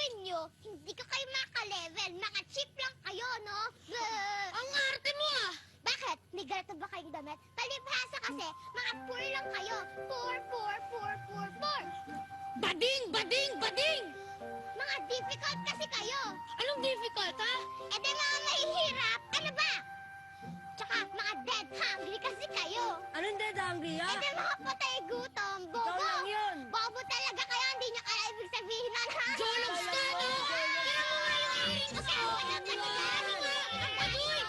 gawin nyo, hindi ko kayo maka-level. Mga cheap lang kayo, no? Ang arte mo ah! Bakit? May ganito ba kayong damit? Palibhasa kasi, mga poor lang kayo. Poor, poor, poor, poor, poor. Bading! Bading! Bading! Mga difficult kasi kayo. Anong difficult, ha? E di mga mahihirap. Ano ba? Tsaka mga dead hungry kasi kayo. Anong dead hungry, E di mga patay gutom. Bobo. Ikaw lang yun. Bobo talaga kayo. Hindi nyo kaya ibig sabihin nun, ha? Jologs ka, no? Tira mo nga yung iris ko sa akin. Ano nga? Ang baduy!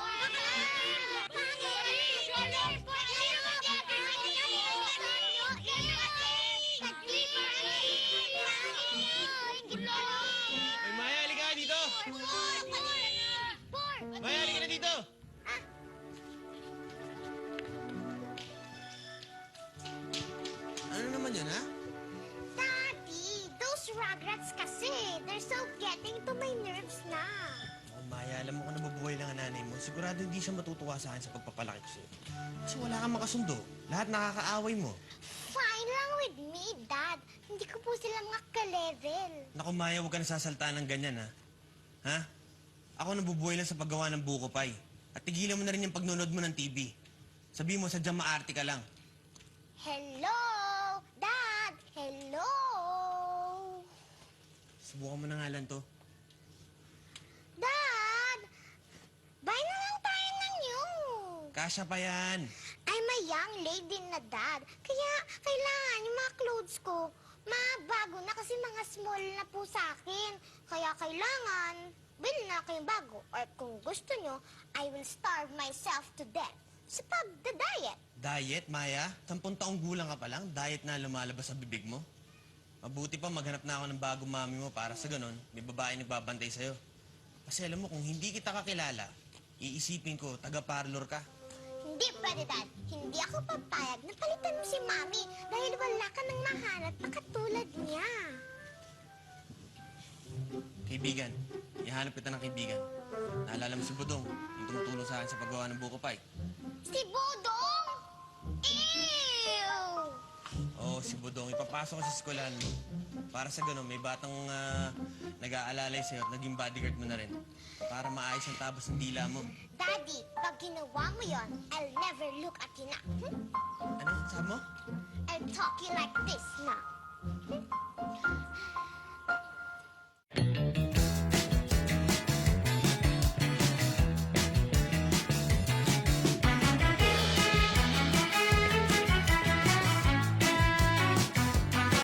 Ay, Maya, halika ka dito! Maya, halika na dito! Ano naman yan, ha? Daddy, those rugrats kasi, they're so getting to my nerves na. Oh, Maya, alam mo kung nabubuhay lang ang nanay mo, sigurado hindi siya matutuwa sa akin sa pagpapalaki ko sa'yo. Kasi wala kang makasundo. Lahat nakakaaway mo. Fine lang with me, Dad. Hindi ko po sila mga ka-level. Naku, Maya, huwag ka nasasalta ng ganyan, ha? Ha? Ako nabubuhay lang sa paggawa ng buko pie. At tigilan mo na rin yung pagnonood mo ng TV. Sabihin mo, sadyang maarte ka lang. Hello, Dad. Hello. Subukan mo na nga lang to. Dad, buy na lang tayo ng new. Kasya pa yan. I'm a young lady na, Dad. Kaya kailangan yung mga clothes ko mabago na kasi mga small na po sa akin. Kaya kailangan bili na kayong bago. Or kung gusto nyo, I will starve myself to death sa pagda-diet. Diet, Maya? 10 taong gulang ka pa lang, diet na lumalabas sa bibig mo? Mabuti pa maghanap na ako ng bagong mami mo para sa ganon, may babae nagbabantay sa'yo. Kasi alam mo, kung hindi kita kakilala, iisipin ko, taga-parlor ka. Hindi pwede, Dad. Hindi ako papayag na palitan mo si Mami dahil wala ka nang mahanap na katulad niya. Kaibigan, ihanap kita ng kaibigan. Naalala mo si Budong, yung tumutulong sa akin sa paggawa ng buko pie. Si Budong! Ew! Oo, si Budong, ipapasok ko sa eskwelahan mo. Para sa ganon, may batang nag-aalalay sa'yo at naging bodyguard mo na rin. Para maayos ang tabos ng dila mo. Daddy, pag ginawa mo yon, I'll never look at you na. Ano? Sabi mo? I'll talk you like this na.